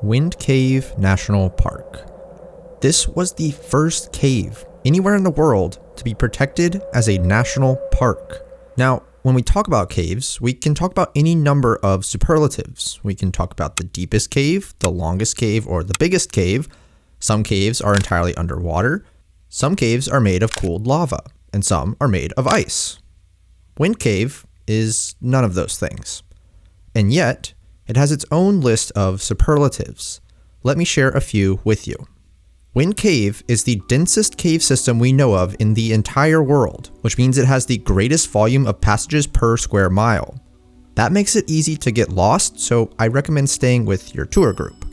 Wind Cave National Park. This was the first cave anywhere in the world to be protected as a national park. Now, when we talk about caves, we can talk about any number of superlatives. We can talk about the deepest cave, the longest cave, or the biggest cave. Some caves are entirely underwater. Some caves are made of cooled lava, and some are made of ice. Wind Cave is none of those things. And yet, it has its own list of superlatives. Let me share a few with you. Wind Cave is the densest cave system we know of in the entire world, which means it has the greatest volume of passages per square mile. That makes it easy to get lost, so I recommend staying with your tour group.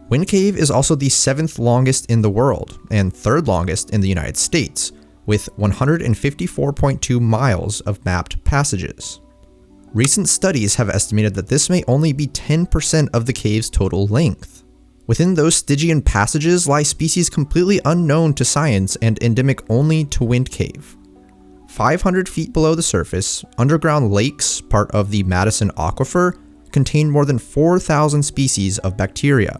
Wind Cave is also the 7th longest in the world and 3rd longest in the United States, with 154.2 miles of mapped passages. Recent studies have estimated that this may only be 10% of the cave's total length. Within those Stygian passages lie species completely unknown to science and endemic only to Wind Cave. 500 feet below the surface, underground lakes, part of the Madison Aquifer, contain more than 4,000 species of bacteria,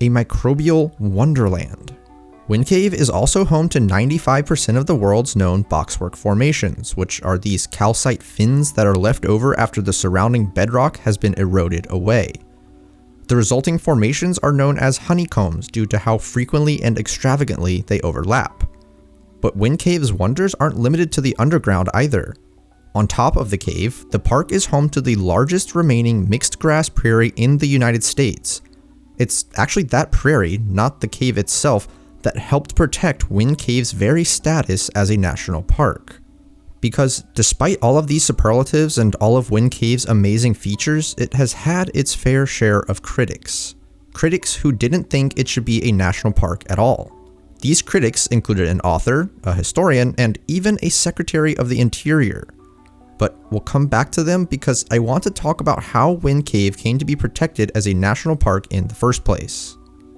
a microbial wonderland. Wind Cave is also home to 95% of the world's known boxwork formations, which are these calcite fins that are left over after the surrounding bedrock has been eroded away. The resulting formations are known as honeycombs due to how frequently and extravagantly they overlap. But Wind Cave's wonders aren't limited to the underground either. On top of the cave, the park is home to the largest remaining mixed grass prairie in the United States. It's actually that prairie, not the cave itself, that helped protect Wind Cave's very status as a national park. Because despite all of these superlatives and all of Wind Cave's amazing features, it has had its fair share of critics. Critics who didn't think it should be a national park at all. These critics included an author, a historian, and even a Secretary of the Interior. But we'll come back to them because I want to talk about how Wind Cave came to be protected as a national park in the first place.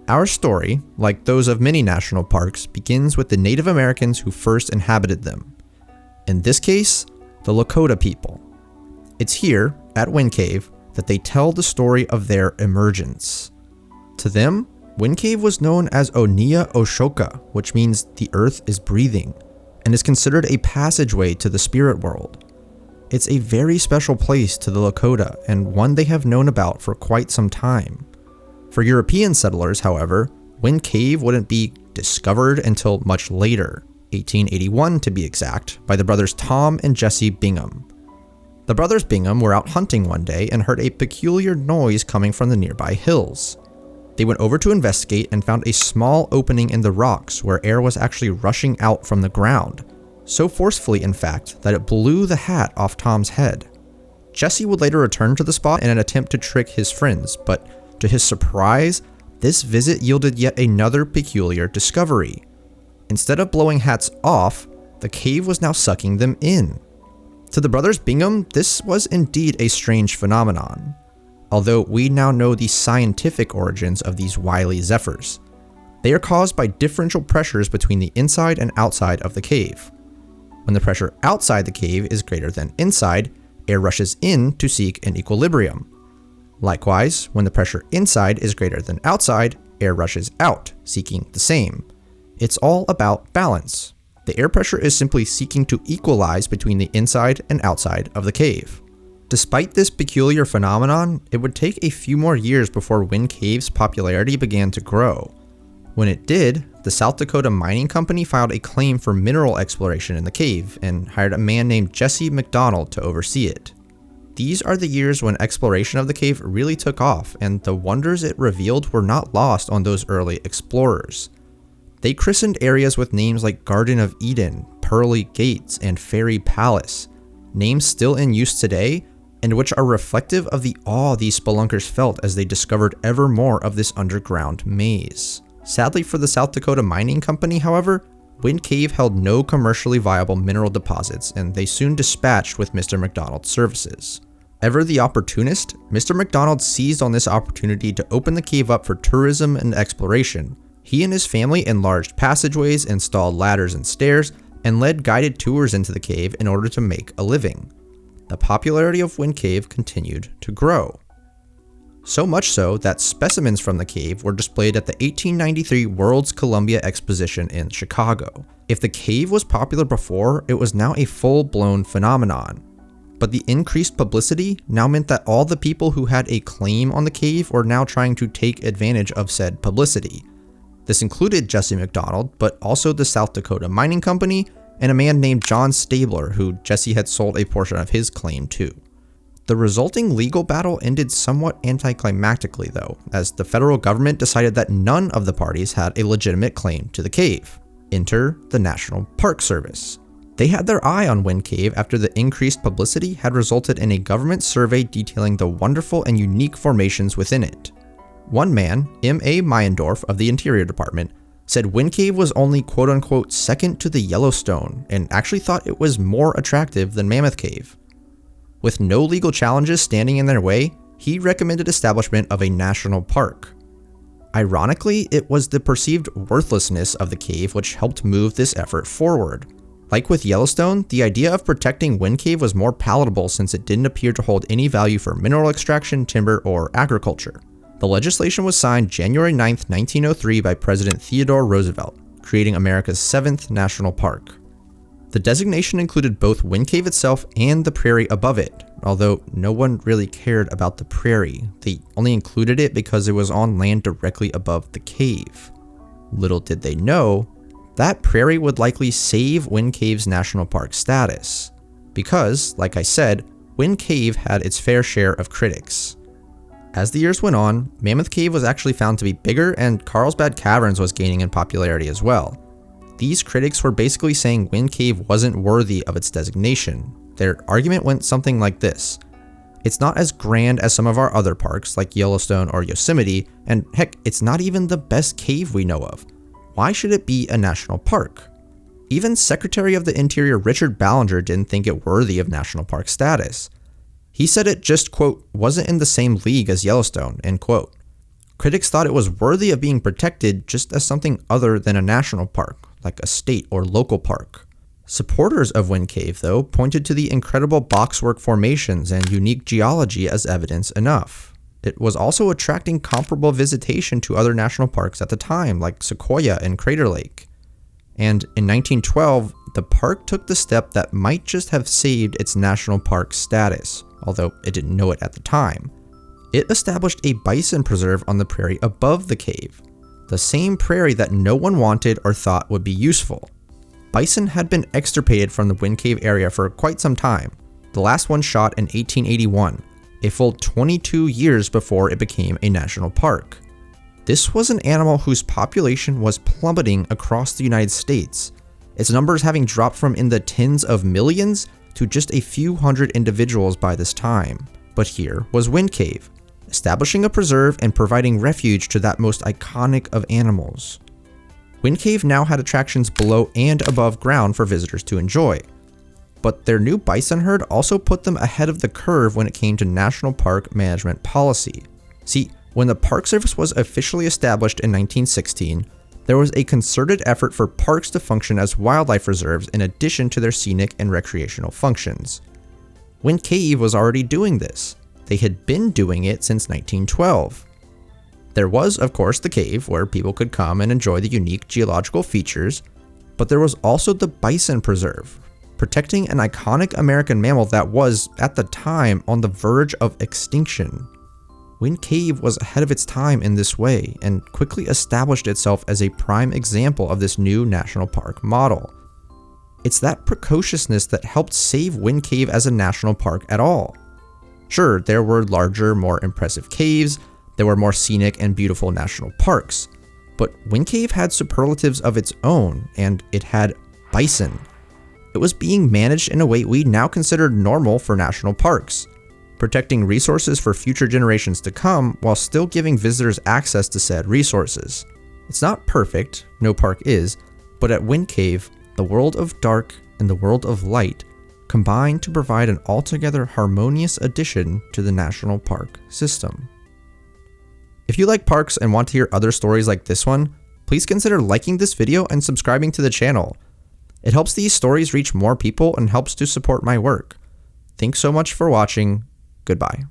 Our story, like those of many national parks, begins with the Native Americans who first inhabited them. In this case, the Lakota people. It's here, at Wind Cave, that they tell the story of their emergence. To them, Wind Cave was known as Onia Oshoka, which means the earth is breathing, and is considered a passageway to the spirit world. It's a very special place to the Lakota, and one they have known about for quite some time. For European settlers, however, Wind Cave wouldn't be discovered until much later, 1881 to be exact, by the brothers Tom and Jesse Bingham. The brothers Bingham were out hunting one day and heard a peculiar noise coming from the nearby hills. They went over to investigate and found a small opening in the rocks where air was actually rushing out from the ground, so forcefully in fact that it blew the hat off Tom's head. Jesse would later return to the spot in an attempt to trick his friends, but to his surprise, this visit yielded yet another peculiar discovery. Instead of blowing hats off, the cave was now sucking them in. To the brothers Bingham, this was indeed a strange phenomenon, although we now know the scientific origins of these wily zephyrs. They are caused by differential pressures between the inside and outside of the cave. When the pressure outside the cave is greater than inside, air rushes in to seek an equilibrium. Likewise, when the pressure inside is greater than outside, air rushes out, seeking the same. It's all about balance. The air pressure is simply seeking to equalize between the inside and outside of the cave. Despite this peculiar phenomenon, it would take a few more years before Wind Cave's popularity began to grow. When it did, the South Dakota Mining Company filed a claim for mineral exploration in the cave and hired a man named Jesse McDonald to oversee it. These are the years when exploration of the cave really took off, and the wonders it revealed were not lost on those early explorers. They christened areas with names like Garden of Eden, Pearly Gates, and Fairy Palace, names still in use today, and which are reflective of the awe these spelunkers felt as they discovered ever more of this underground maze. Sadly for the South Dakota Mining Company, however, Wind Cave held no commercially viable mineral deposits, and they soon dispatched with Mr. McDonald's services. Ever the opportunist, Mr. McDonald seized on this opportunity to open the cave up for tourism and exploration. He and his family enlarged passageways, installed ladders and stairs, and led guided tours into the cave in order to make a living. The popularity of Wind Cave continued to grow. So much so that specimens from the cave were displayed at the 1893 World's Columbia Exposition in Chicago. If the cave was popular before, it was now a full-blown phenomenon. But the increased publicity now meant that all the people who had a claim on the cave were now trying to take advantage of said publicity. This included Jesse McDonald, but also the South Dakota Mining Company and a man named John Stabler, who Jesse had sold a portion of his claim to. The resulting legal battle ended somewhat anticlimactically though, as the federal government decided that none of the parties had a legitimate claim to the cave. Enter the National Park Service. They had their eye on Wind Cave after the increased publicity had resulted in a government survey detailing the wonderful and unique formations within it. One man, M.A. Meyendorf of the Interior Department, said Wind Cave was only quote-unquote second to the Yellowstone and actually thought it was more attractive than Mammoth Cave. With no legal challenges standing in their way, he recommended establishment of a national park. Ironically, it was the perceived worthlessness of the cave which helped move this effort forward. Like with Yellowstone, the idea of protecting Wind Cave was more palatable since it didn't appear to hold any value for mineral extraction, timber, or agriculture. The legislation was signed January 9, 1903 by President Theodore Roosevelt, creating America's 7th national park. The designation included both Wind Cave itself and the prairie above it, although no one really cared about the prairie. They only included it because it was on land directly above the cave. Little did they know, that prairie would likely save Wind Cave's national park status. Because, like I said, Wind Cave had its fair share of critics. As the years went on, Mammoth Cave was actually found to be bigger and Carlsbad Caverns was gaining in popularity as well. These critics were basically saying Wind Cave wasn't worthy of its designation. Their argument went something like this: it's not as grand as some of our other parks like Yellowstone or Yosemite, and heck, it's not even the best cave we know of. Why should it be a national park? Even Secretary of the Interior Richard Ballinger didn't think it worthy of national park status. He said it just, quote, wasn't in the same league as Yellowstone, end quote. Critics thought it was worthy of being protected just as something other than a national park, like a state or local park. Supporters of Wind Cave, though, pointed to the incredible boxwork formations and unique geology as evidence enough. It was also attracting comparable visitation to other national parks at the time, like Sequoia and Crater Lake. And in 1912, the park took the step that might just have saved its national park status, although it didn't know it at the time. It established a bison preserve on the prairie above the cave, the same prairie that no one wanted or thought would be useful. Bison had been extirpated from the Wind Cave area for quite some time, the last one shot in 1881, a full 22 years before it became a national park. This was an animal whose population was plummeting across the United States, its numbers having dropped from in the tens of millions to just a few hundred individuals by this time. But here was Wind Cave, establishing a preserve and providing refuge to that most iconic of animals. Wind Cave now had attractions below and above ground for visitors to enjoy. But their new bison herd also put them ahead of the curve when it came to national park management policy. See, when the Park Service was officially established in 1916, there was a concerted effort for parks to function as wildlife reserves in addition to their scenic and recreational functions. Wind Cave was already doing this. They had been doing it since 1912. There was, of course, the cave where people could come and enjoy the unique geological features, but there was also the Bison Preserve, protecting an iconic American mammal that was, at the time, on the verge of extinction. Wind Cave was ahead of its time in this way and quickly established itself as a prime example of this new national park model. It's that precociousness that helped save Wind Cave as a national park at all. Sure, there were larger, more impressive caves, there were more scenic and beautiful national parks, but Wind Cave had superlatives of its own, and it had bison. It was being managed in a way we now consider normal for national parks, protecting resources for future generations to come while still giving visitors access to said resources. It's not perfect, no park is, but at Wind Cave, the world of dark and the world of light combine to provide an altogether harmonious addition to the national park system. If you like parks and want to hear other stories like this one, please consider liking this video and subscribing to the channel. It helps these stories reach more people and helps to support my work. Thanks so much for watching. Goodbye.